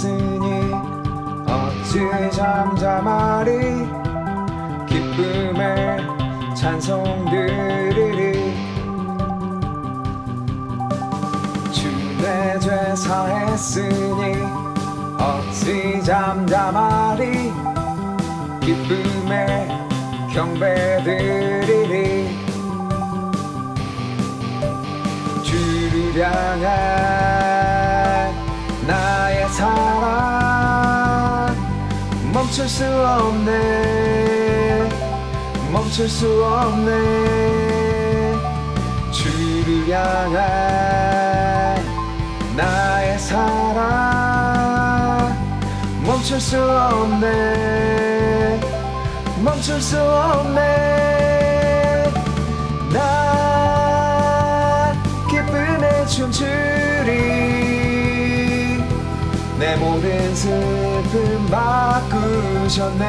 살았으니 어찌 잠잠하리. 기쁨의 찬송 드리리. 주 내 죄 사했으니 어찌 잠잠하리. 기쁨의 경배 드리리. 주를 향한 나의 사랑 멈출 수 없네. 멈출 수 없네. 주를 향한 나의 사랑 멈출 수 없네. 멈출 수 없네. 나 기쁨에 춤추리. 내 모든 슬픔 바꾸셨네.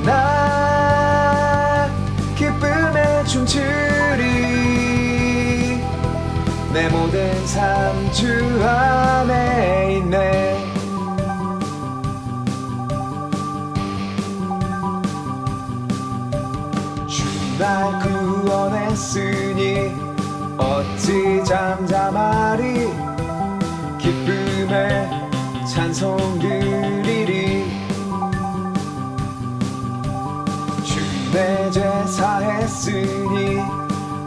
나 기쁨에 춤추리. 내 모든 삶 주 안에 있네. 주 날 구원했으니 어찌 잠잠하리. 기쁨의 찬송 드리리. 주 내 죄 사했으니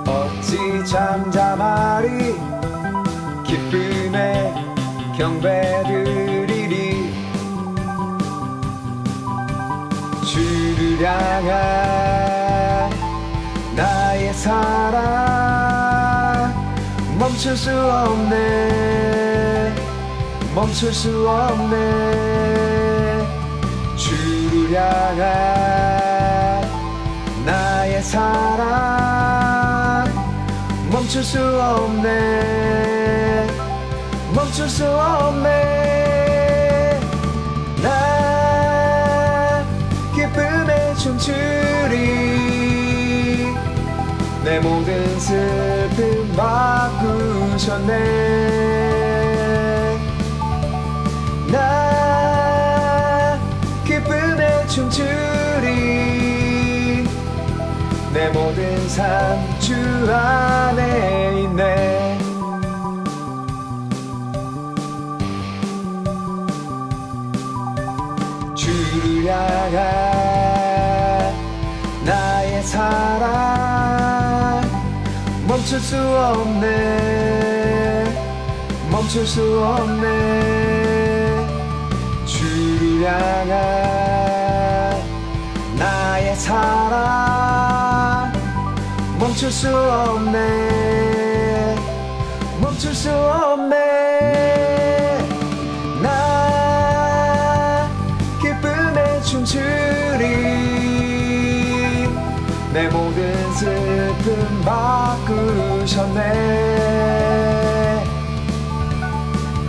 어찌 잠잠하리. 기쁨의 경배 드리리. 주를 향한 나의 사랑 멈출 수 없네. 멈출 수 없네. 주를 향한 나의 사랑 멈출 수 없네. 멈출 수 없네. 나 기쁨에 춤추리. 내 모든 슬픔 바꾸셨네. 나 기쁨에 춤추리. 내 모든 삶 주 안에 있네. 주를 향한 나의 사랑 멈출 수 없네. 멈출 수 없네. 주를 향한 나의 사랑 멈출 수 없네. 멈출 수 없네. 나 기쁨에 춤추리. 내 모든 슬픔 바꾸셨네.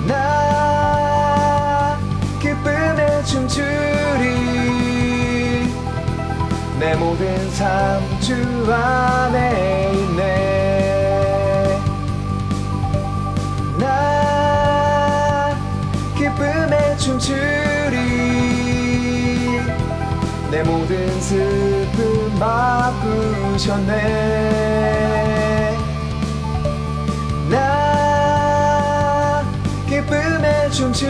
나 기쁨에 춤추리. 내 모든 삶 주 안에 있네. 나 기쁨에 춤추리. 내 모든 슬픔 바꾸셨네. 나 기쁨에 춤추리.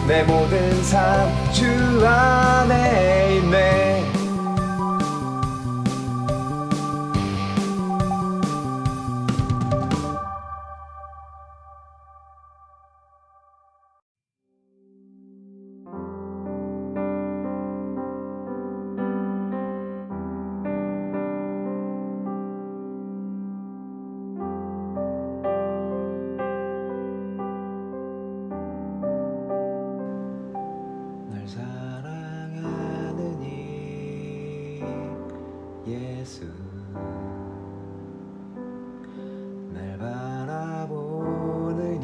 내 모든 삶 주 안에 있네. 사랑하느니 예수 날 바라보느니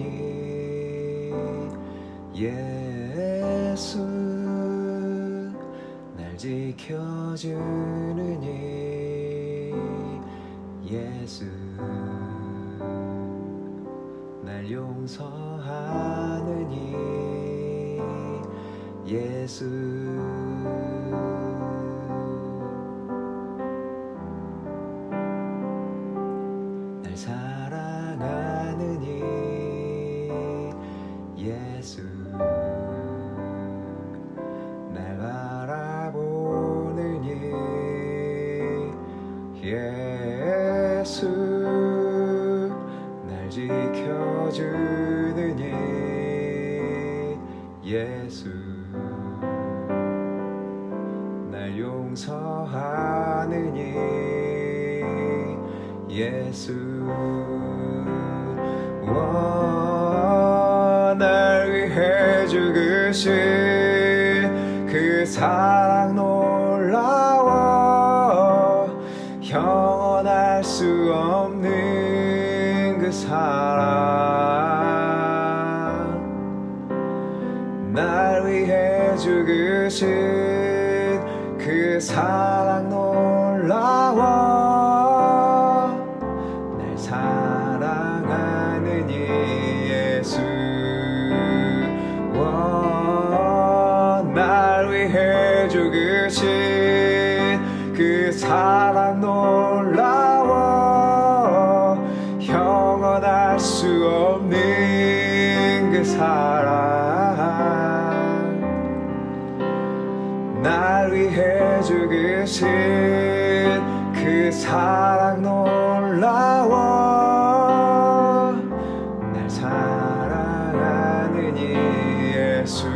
예수 날 지켜주느니 예수 날 용서하느니 예수 날 사랑하느니 예수 날 바라보느니 예수 날 지켜주느니 예수 날 용서하느니 예수 날 위해 죽으신 그 사랑 놀라워 형언할 수 없는 그 사랑 날 위해 죽으신 그 사랑 놀라워 날 사랑하느니 예수 날 위해 죽으신 그 사랑 놀라워 형언할 수 없는 그 사랑 날 위해 죽으신 그 사랑 놀라워 날 사랑하느니 예수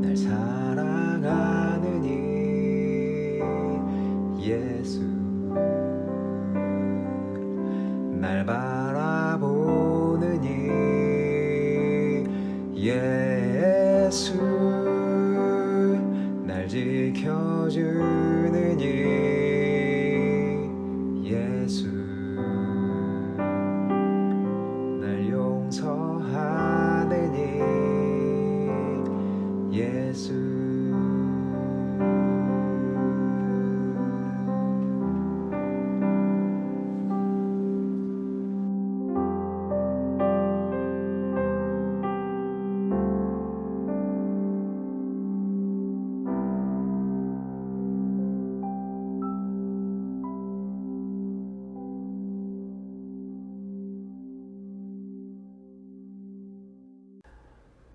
날 사랑하느니 예수 날 바라보느니 예수 날 지켜주느니 예수 날 용서하느니 예수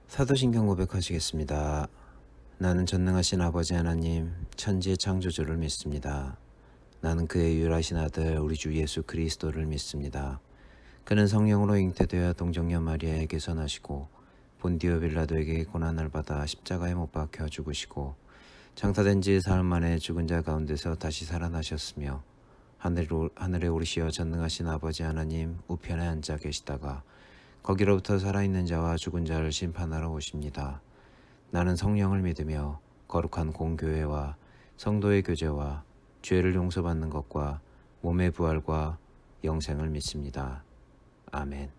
사도신경 고백하시겠습니다. 나는 전능하신 아버지 하나님 천지의 창조주를 믿습니다. 나는 그의 유일하신 아들 우리 주 예수 그리스도를 믿습니다. 그는 성령으로 잉태되어 동정녀 마리아에게서 나시고 본디오 빌라도에게 고난을 받아 십자가에 못 박혀 죽으시고 장사된 지 사흘 만에 죽은 자 가운데서 다시 살아나셨으며 하늘에 오르시어 전능하신 아버지 하나님 우편에 앉아 계시다가 거기로부터 살아있는 자와 죽은 자를 심판하러 오십니다. 나는 성령을 믿으며 거룩한 공교회와 성도의 교제와 죄를 용서받는 것과 몸의 부활과 영생을 믿습니다. 아멘.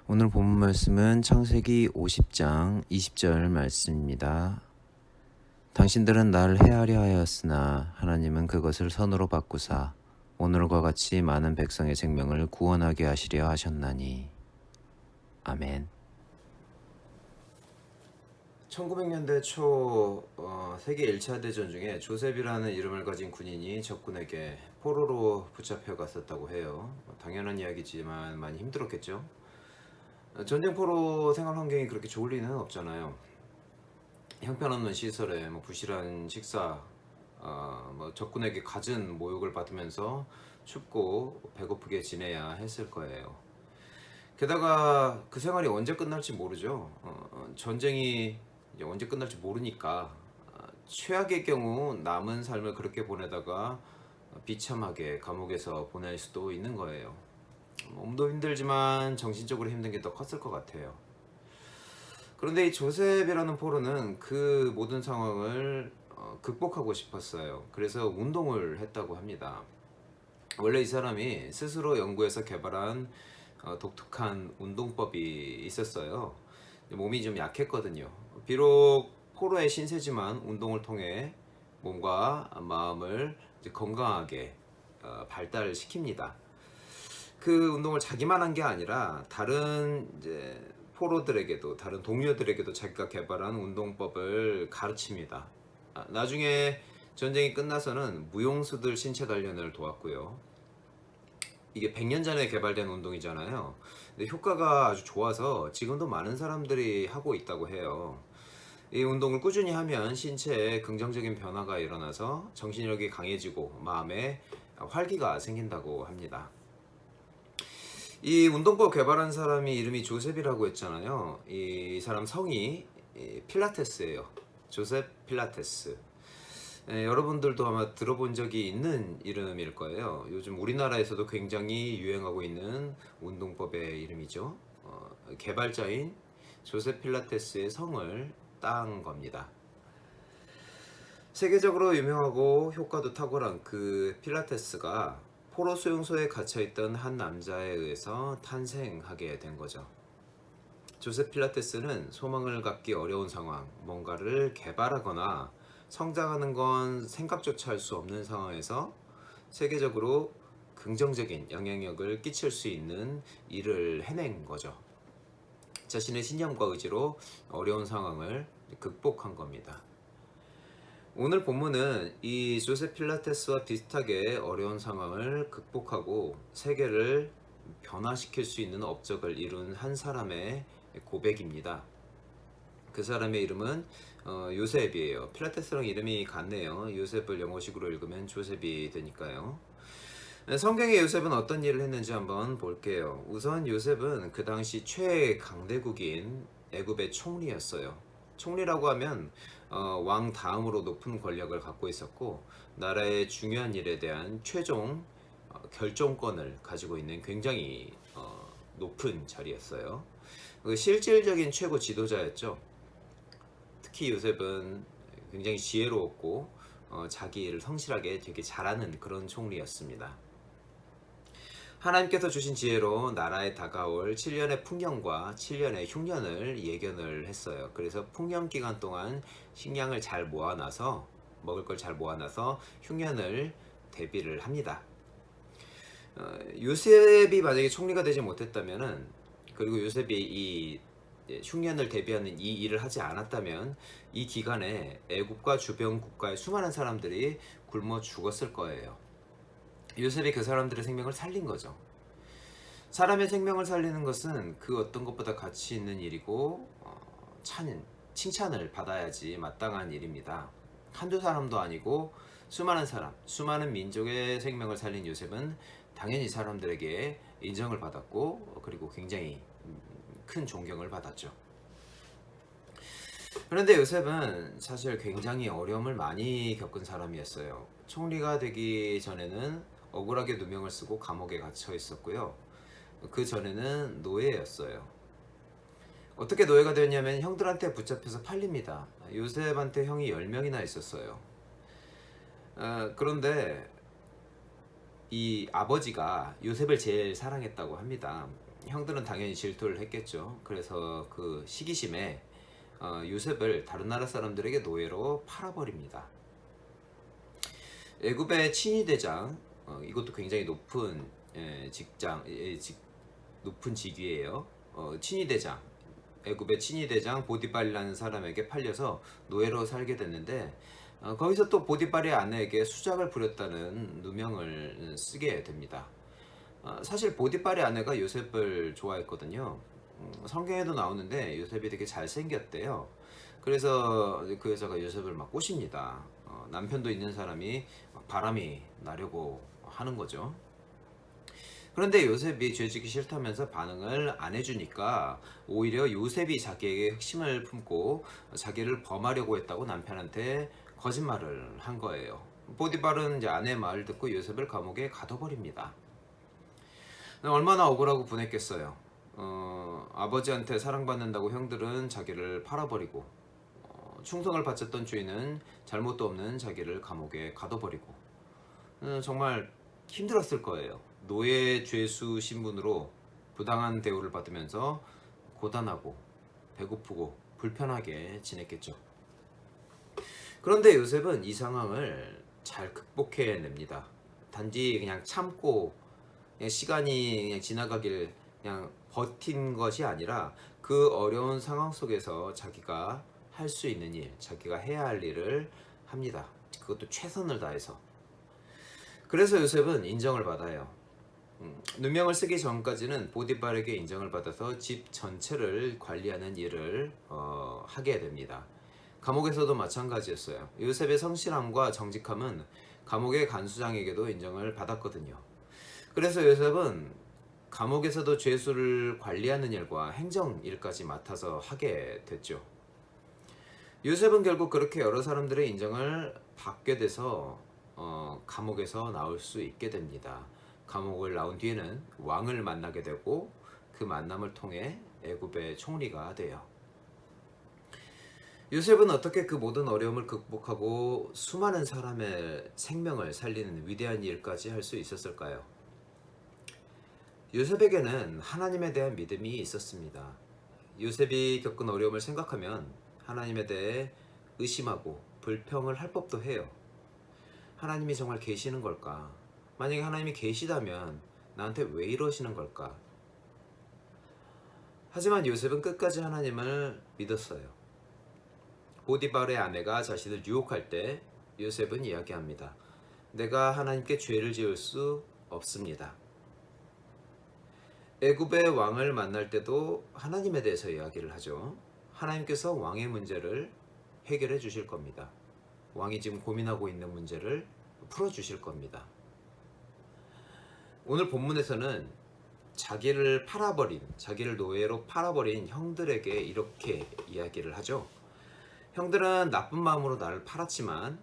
오늘 본문 말씀은 창세기 50장 20절 말씀입니다. 당신들은 나를 해하려 하였으나 하나님은 그것을 선으로 바꾸사 오늘과 같이 많은 백성의 생명을 구원하게 하시려 하셨나니. 아멘. 1900년대 초 세계 1차 대전 중에 조셉이라는 이름을 가진 군인이 적군에게 포로로 붙잡혀 갔었다고 해요. 당연한 이야기지만 많이 힘들었겠죠. 전쟁포로 생활 환경이 그렇게 좋을 리는 없잖아요. 형편없는 시설에 부실한 식사, 적군에게 갖은 모욕을 받으면서 춥고 배고프게 지내야 했을 거예요. 게다가 그 생활이 언제 끝날지 모르죠. 전쟁이 이제 언제 끝날지 모르니까 최악의 경우 남은 삶을 그렇게 보내다가 비참하게 감옥에서 보낼 수도 있는 거예요. 몸도 힘들지만 정신적으로 힘든 게 더 컸을 것 같아요. 그런데 이 조셉이라는 포로는 그 모든 상황을 극복하고 싶었어요. 그래서 운동을 했다고 합니다. 원래 이 사람이 스스로 연구해서 개발한 독특한 운동법이 있었어요. 몸이 좀 약했거든요. 비록 포로의 신세지만 운동을 통해 몸과 마음을 이제 건강하게 발달시킵니다. 그 운동을 자기만 한 게 아니라 다른 이제 포로들에게도, 다른 동료들에게도 자기가 개발한 운동법을 가르칩니다. 나중에 전쟁이 끝나서는 무용수들 신체 단련을 도왔고요. 이게 100년 전에 개발된 운동이잖아요. 근데 효과가 아주 좋아서 지금도 많은 사람들이 하고 있다고 해요. 이 운동을 꾸준히 하면 신체에 긍정적인 변화가 일어나서 정신력이 강해지고 마음에 활기가 생긴다고 합니다. 이 운동법 개발한 사람이 이름이 조셉이라고 했잖아요. 이 사람 성이 필라테스예요. 조셉 필라테스. 여러분들도 아마 들어본 적이 있는 이름일 거예요. 요즘 우리나라에서도 굉장히 유행하고 있는 운동법의 이름이죠. 개발자인 조셉 필라테스의 성을 딴 겁니다. 세계적으로 유명하고 효과도 탁월한 그 필라테스가 포로 수용소에 갇혀있던 한 남자에 의해서 탄생하게 된 거죠. 조셉 필라테스는 소망을 갖기 어려운 상황, 뭔가를 개발하거나 성장하는 건 생각조차 할 수 없는 상황에서 세계적으로 긍정적인 영향력을 끼칠 수 있는 일을 해낸 거죠. 자신의 신념과 의지로 어려운 상황을 극복한 겁니다. 오늘 본문은 이 조셉 필라테스와 비슷하게 어려운 상황을 극복하고 세계를 변화시킬 수 있는 업적을 이룬 한 사람의 고백입니다. 그 사람의 이름은 요셉이에요. 필라테스랑 이름이 같네요. 요셉을 영어식으로 읽으면 조셉이 되니까요. 성경의 요셉은 어떤 일을 했는지 한번 볼게요. 우선 요셉은 그 당시 최강대국인 애굽의 총리였어요. 총리라고 하면 왕 다음으로 높은 권력을 갖고 있었고 나라의 중요한 일에 대한 최종 결정권을 가지고 있는 굉장히 높은 자리였어요. 실질적인 최고 지도자였죠. 특히 요셉은 굉장히 지혜로웠고 자기 일을 성실하게 되게 잘하는 그런 총리였습니다. 하나님께서 주신 지혜로 나라에 다가올 7년의 풍년과 7년의 흉년을 예견을 했어요. 그래서 풍년 기간 동안 식량을 잘 모아놔서 먹을 걸 잘 모아놔서 흉년을 대비를 합니다. 요셉이 만약에 총리가 되지 못했다면은 그리고 요셉이 이 흉년을 대비하는 이 일을 하지 않았다면 이 기간에 애국과 주변 국가의 수많은 사람들이 굶어 죽었을 거예요. 요셉이 그 사람들의 생명을 살린 거죠. 사람의 생명을 살리는 것은 그 어떤 것보다 가치 있는 일이고 칭찬을 받아야지 마땅한 일입니다. 한두 사람도 아니고 수많은 사람, 수많은 민족의 생명을 살린 요셉은 당연히 사람들에게 인정을 받았고 그리고 굉장히 큰 존경을 받았죠. 그런데 요셉은 사실 굉장히 어려움을 많이 겪은 사람이었어요. 총리가 되기 전에는 억울하게 누명을 쓰고 감옥에 갇혀 있었고요. 그 전에는 노예였어요. 어떻게 노예가 되었냐면 형들한테 붙잡혀서 팔립니다. 요셉한테 형이 10명이나 있었어요. 그런데 이 아버지가 요셉을 제일 사랑했다고 합니다. 형들은 당연히 질투를 했겠죠. 그래서 그 시기심에 요셉을 다른 나라 사람들에게 노예로 팔아버립니다. 애굽의 친위대장, 이것도 굉장히 높은 높은 직위예요. 친위대장, 애굽의 친위대장 보디발이라는 사람에게 팔려서 노예로 살게 됐는데 거기서 또 보디발의 아내에게 수작을 부렸다는 누명을 쓰게 됩니다. 사실 보디발의 아내가 요셉을 좋아했거든요. 성경에도 나오는데 요셉이 되게 잘생겼대요. 그래서 그 여자가 요셉을 막 꼬십니다. 남편도 있는 사람이 바람이 나려고 하는 거죠. 그런데 요셉이 죄지기 싫다면서 반응을 안 해주니까 오히려 요셉이 자기에게 흑심을 품고 자기를 범하려고 했다고 남편한테 거짓말을 한 거예요. 보디발은 이제 아내의 말을 듣고 요셉을 감옥에 가둬버립니다. 얼마나 억울하고 분했겠어요. 아버지한테 사랑받는다고 형들은 자기를 팔아버리고, 충성을 바쳤던 주인은 잘못도 없는 자기를 감옥에 가둬버리고, 정말 힘들었을 거예요. 노예 죄수 신분으로 부당한 대우를 받으면서 고단하고 배고프고 불편하게 지냈겠죠. 그런데 요셉은 이 상황을 잘 극복해냅니다. 단지 그냥 참고 그냥 시간이 그냥 지나가길 그냥 버틴 것이 아니라 그 어려운 상황 속에서 자기가 할 수 있는 일, 자기가 해야 할 일을 합니다. 그것도 최선을 다해서. 그래서 요셉은 인정을 받아요. 누명을 쓰기 전까지는 보디발에게 인정을 받아서 집 전체를 관리하는 일을 하게 됩니다. 감옥에서도 마찬가지였어요. 요셉의 성실함과 정직함은 감옥의 간수장에게도 인정을 받았거든요. 그래서 요셉은 감옥에서도 죄수를 관리하는 일과 행정 일까지 맡아서 하게 됐죠. 요셉은 결국 그렇게 여러 사람들의 인정을 받게 돼서 감옥에서 나올 수 있게 됩니다. 감옥을 나온 뒤에는 왕을 만나게 되고 그 만남을 통해 애굽의 총리가 돼요. 요셉은 어떻게 그 모든 어려움을 극복하고 수많은 사람의 생명을 살리는 위대한 일까지 할 수 있었을까요? 요셉에게는 하나님에 대한 믿음이 있었습니다. 요셉이 겪은 어려움을 생각하면 하나님에 대해 의심하고 불평을 할 법도 해요. 하나님이 정말 계시는 걸까? 만약에 하나님이 계시다면 나한테 왜 이러시는 걸까? 하지만 요셉은 끝까지 하나님을 믿었어요. 보디발의 아내가 자신을 유혹할 때 요셉은 이야기합니다. 내가 하나님께 죄를 지을 수 없습니다. 애굽의 왕을 만날 때도 하나님에 대해서 이야기를 하죠. 하나님께서 왕의 문제를 해결해 주실 겁니다. 왕이 지금 고민하고 있는 문제를 풀어 주실 겁니다. 오늘 본문에서는 자기를 노예로 팔아버린 형들에게 이렇게 이야기를 하죠. 형들은 나쁜 마음으로 나를 팔았지만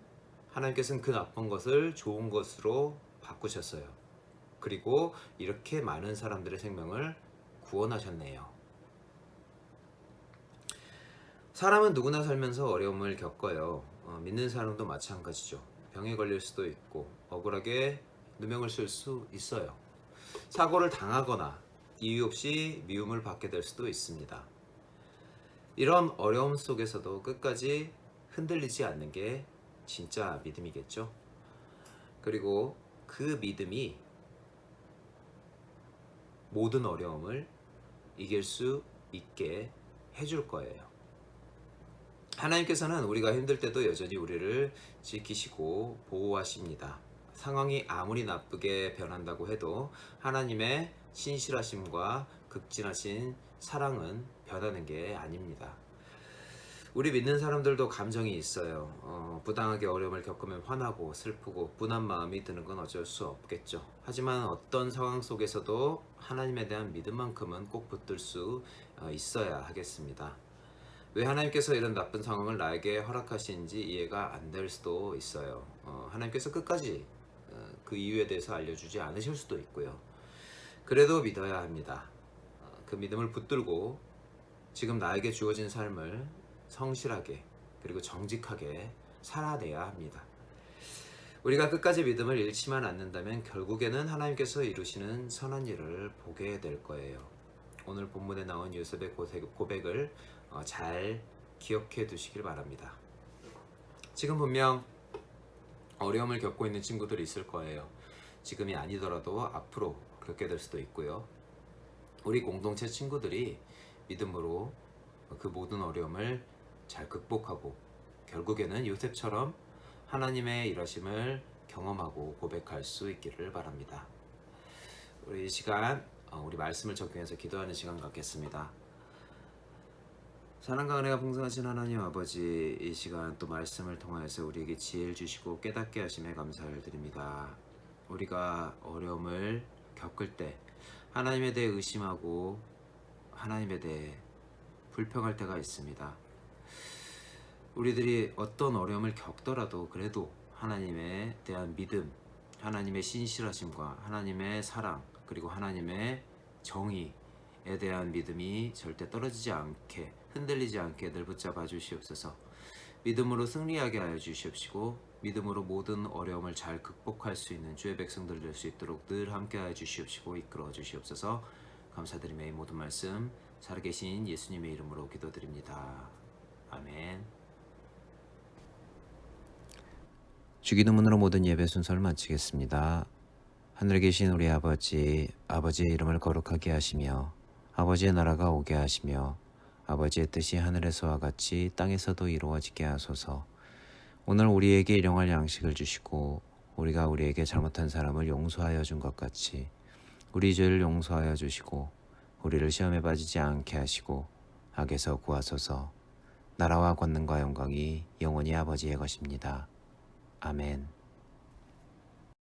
하나님께서는 그 나쁜 것을 좋은 것으로 바꾸셨어요. 그리고 이렇게 많은 사람들의 생명을 구원하셨네요. 사람은 누구나 살면서 어려움을 겪어요. 믿는 사람도 마찬가지죠. 병에 걸릴 수도 있고 억울하게 누명을 쓸 수 있어요. 사고를 당하거나 이유 없이 미움을 받게 될 수도 있습니다. 이런 어려움 속에서도 끝까지 흔들리지 않는 게 진짜 믿음이겠죠. 그리고 그 믿음이 모든 어려움을 이길 수 있게 해줄 거예요. 하나님께서는 우리가 힘들 때도 여전히 우리를 지키시고 보호하십니다. 상황이 아무리 나쁘게 변한다고 해도 하나님의 신실하심과 극진하신 사랑은 변하는 게 아닙니다. 우리 믿는 사람들도 감정이 있어요. 부당하게 어려움을 겪으면 화나고 슬프고 분한 마음이 드는 건 어쩔 수 없겠죠. 하지만 어떤 상황 속에서도 하나님에 대한 믿음만큼은 꼭 붙들 수 있어야 하겠습니다. 왜 하나님께서 이런 나쁜 상황을 나에게 허락하시는지 이해가 안 될 수도 있어요. 하나님께서 끝까지 그 이유에 대해서 알려주지 않으실 수도 있고요. 그래도 믿어야 합니다. 그 믿음을 붙들고 지금 나에게 주어진 삶을 성실하게 그리고 정직하게 살아내야 합니다. 우리가 끝까지 믿음을 잃지만 않는다면 결국에는 하나님께서 이루시는 선한 일을 보게 될 거예요. 오늘 본문에 나온 요셉의 고백을 잘 기억해 두시길 바랍니다. 지금 분명 어려움을 겪고 있는 친구들이 있을 거예요. 지금이 아니더라도 앞으로 겪게 될 수도 있고요. 우리 공동체 친구들이 믿음으로 그 모든 어려움을 잘 극복하고 결국에는 요셉처럼 하나님의 일하심을 경험하고 고백할 수 있기를 바랍니다. 우리 이 시간 우리 말씀을 적용해서 기도하는 시간 갖겠습니다. 사랑과 은혜가 풍성하신 하나님 아버지, 이 시간 또 말씀을 통하여서 우리에게 지혜를 주시고 깨닫게 하심에 감사를 드립니다. 우리가 어려움을 겪을 때 하나님에 대해 의심하고 하나님에 대해 불평할 때가 있습니다. 우리들이 어떤 어려움을 겪더라도 그래도 하나님에 대한 믿음, 하나님의 신실하심과 하나님의 사랑, 그리고 하나님의 정의에 대한 믿음이 절대 떨어지지 않게, 흔들리지 않게 늘 붙잡아 주시옵소서. 믿음으로 승리하게 하여 주시옵시고 믿음으로 모든 어려움을 잘 극복할 수 있는 주의 백성들 될 수 있도록 늘 함께 하여 주시옵시고 이끌어 주시옵소서. 감사드리며 이 모든 말씀 살아계신 예수님의 이름으로 기도드립니다. 아멘. 주기도문으로 모든 예배 순서를 마치겠습니다. 하늘에 계신 우리 아버지, 아버지의 이름을 거룩하게 하시며 아버지의 나라가 오게 하시며 아버지의 뜻이 하늘에서와 같이 땅에서도 이루어지게 하소서. 오늘 우리에게 일용할 양식을 주시고 우리가 우리에게 잘못한 사람을 용서하여 준 것 같이 우리 죄를 용서하여 주시고 우리를 시험에 빠지지 않게 하시고 악에서 구하소서. 나라와 권능과 영광이 영원히 아버지의 것입니다. 아멘.